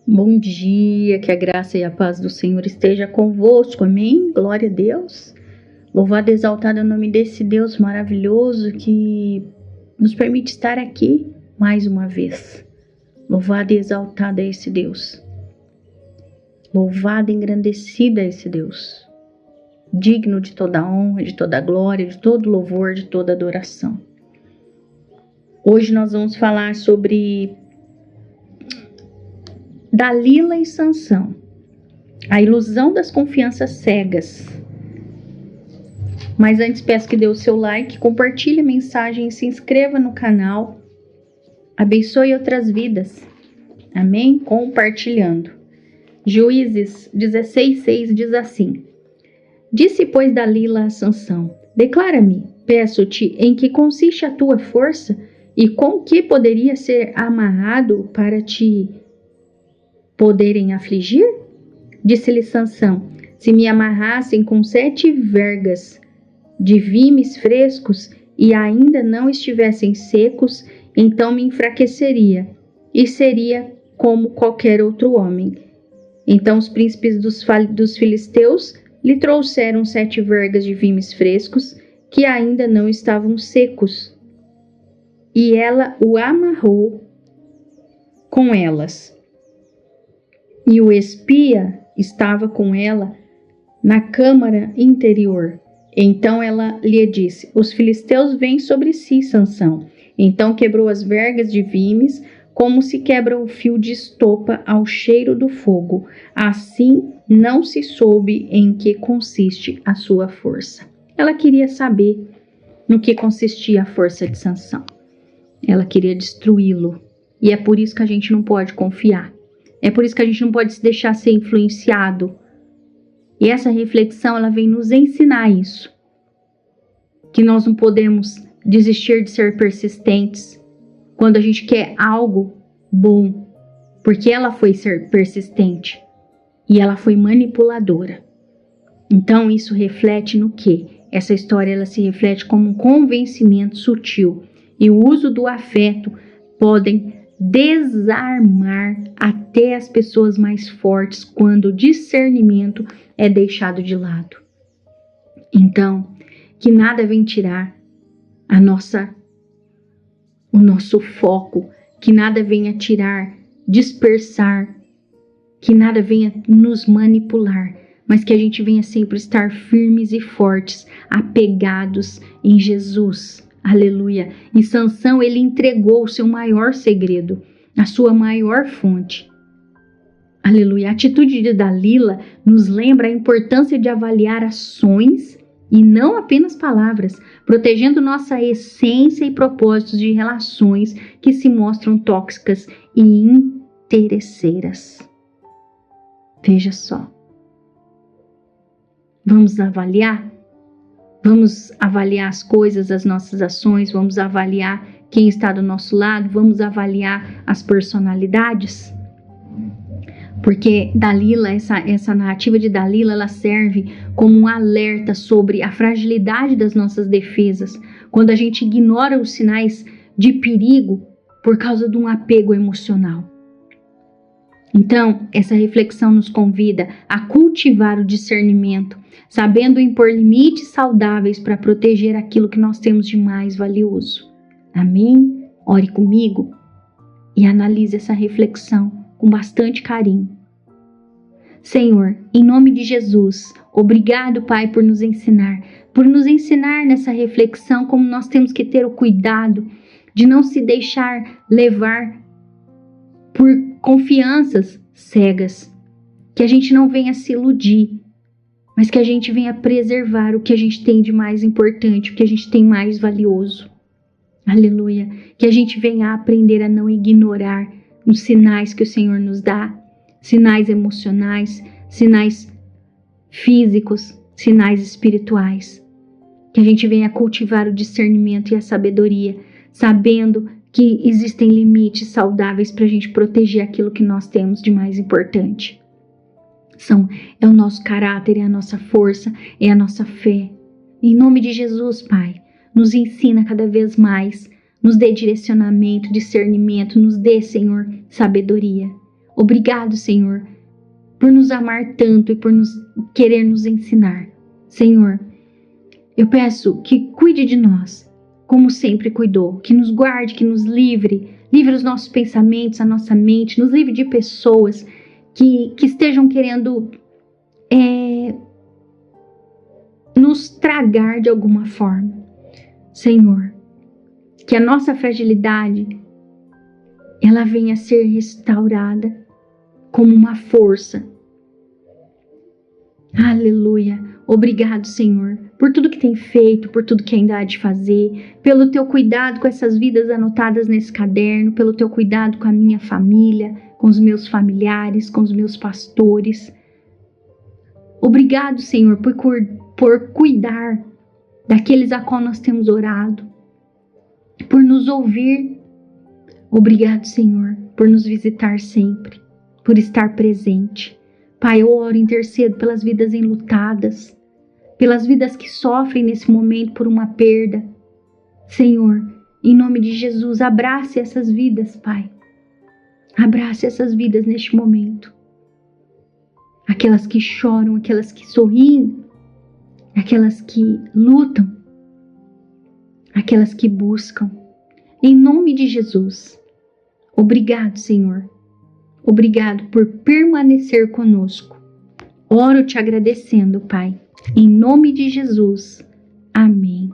Bom dia, que a graça e a paz do Senhor esteja convosco, amém? Glória a Deus. Louvado e exaltado é o nome desse Deus maravilhoso que nos permite estar aqui mais uma vez. Louvado e exaltado é esse Deus. Louvado e engrandecido é esse Deus. Digno de toda honra, de toda glória, de todo louvor, de toda adoração. Hoje nós vamos falar sobre Dalila e Sansão, a ilusão das confianças cegas. Mas antes peço que dê o seu like, compartilhe a mensagem e se inscreva no canal. Abençoe outras vidas. Amém? Compartilhando. Juízes 16:6 diz assim: Disse, pois, Dalila a Sansão: Declara-me, peço-te, em que consiste a tua força e com que poderia ser amarrado para te poderem afligir? Disse-lhe Sansão: Se me amarrassem com 7 vergas de vimes frescos e ainda não estivessem secos, então me enfraqueceria e seria como qualquer outro homem. Então os príncipes dos filisteus lhe trouxeram 7 vergas de vimes frescos que ainda não estavam secos, e ela o amarrou com elas. E o espia estava com ela na câmara interior. Então ela lhe disse: Os filisteus vêm sobre si, Sansão. Então quebrou as vergas de vimes, como se quebra o fio de estopa ao cheiro do fogo. Assim não se soube em que consiste a sua força. Ela queria saber no que consistia a força de Sansão. Ela queria destruí-lo. E é por isso que a gente não pode confiar. É por isso que a gente não pode se deixar ser influenciado. E essa reflexão, ela vem nos ensinar isso. Que nós não podemos desistir de ser persistentes quando a gente quer algo bom. Porque ela foi ser persistente. E ela foi manipuladora. Então isso reflete no quê? Essa história, ela se reflete como um convencimento sutil. E o uso do afeto podem desarmar até as pessoas mais fortes quando o discernimento é deixado de lado. Então, que nada venha tirar o nosso foco, que nada venha tirar, dispersar, que nada venha nos manipular, mas que a gente venha sempre estar firmes e fortes, apegados em Jesus. Aleluia. E Sansão, ele entregou o seu maior segredo, a sua maior fonte. Aleluia. A atitude de Dalila nos lembra a importância de avaliar ações e não apenas palavras, protegendo nossa essência e propósitos de relações que se mostram tóxicas e interesseiras. Veja só. Vamos avaliar? Vamos avaliar as coisas, as nossas ações, vamos avaliar quem está do nosso lado, vamos avaliar as personalidades. Porque Dalila, essa narrativa de Dalila, ela serve como um alerta sobre a fragilidade das nossas defesas, quando a gente ignora os sinais de perigo por causa de um apego emocional. Então, essa reflexão nos convida a cultivar o discernimento, sabendo impor limites saudáveis para proteger aquilo que nós temos de mais valioso. Amém? Ore comigo e analise essa reflexão com bastante carinho. Senhor, em nome de Jesus, obrigado, Pai, por nos ensinar nessa reflexão como nós temos que ter o cuidado de não se deixar levar por confianças cegas, que a gente não venha se iludir, mas que a gente venha preservar o que a gente tem de mais importante, o que a gente tem mais valioso. Aleluia. Que a gente venha aprender a não ignorar os sinais que o Senhor nos dá, sinais emocionais, sinais físicos, sinais espirituais. Que a gente venha cultivar o discernimento e a sabedoria, sabendo que existem limites saudáveis para a gente proteger aquilo que nós temos de mais importante. É o nosso caráter, é a nossa força, é a nossa fé. Em nome de Jesus, Pai, nos ensina cada vez mais, nos dê direcionamento, discernimento, nos dê, Senhor, sabedoria. Obrigado, Senhor, por nos amar tanto e por querer nos ensinar. Senhor, eu peço que cuide de nós, como sempre cuidou, que nos guarde, que nos livre os nossos pensamentos, a nossa mente, nos livre de pessoas que estejam querendo nos tragar de alguma forma. Senhor, que a nossa fragilidade ela venha a ser restaurada como uma força. Aleluia. Obrigado, Senhor, por tudo que tem feito, por tudo que ainda há de fazer, pelo teu cuidado com essas vidas anotadas nesse caderno, pelo teu cuidado com a minha família, com os meus familiares, com os meus pastores. Obrigado, Senhor, por cuidar daqueles a qual nós temos orado, por nos ouvir. Obrigado, Senhor, por nos visitar sempre, por estar presente. Pai, eu oro e intercedo pelas vidas enlutadas, pelas vidas que sofrem nesse momento por uma perda. Senhor, em nome de Jesus, abrace essas vidas, Pai. Abrace essas vidas neste momento. Aquelas que choram, aquelas que sorriem, aquelas que lutam, aquelas que buscam. Em nome de Jesus. Obrigado, Senhor. Obrigado por permanecer conosco. Oro te agradecendo, Pai. Em nome de Jesus. Amém.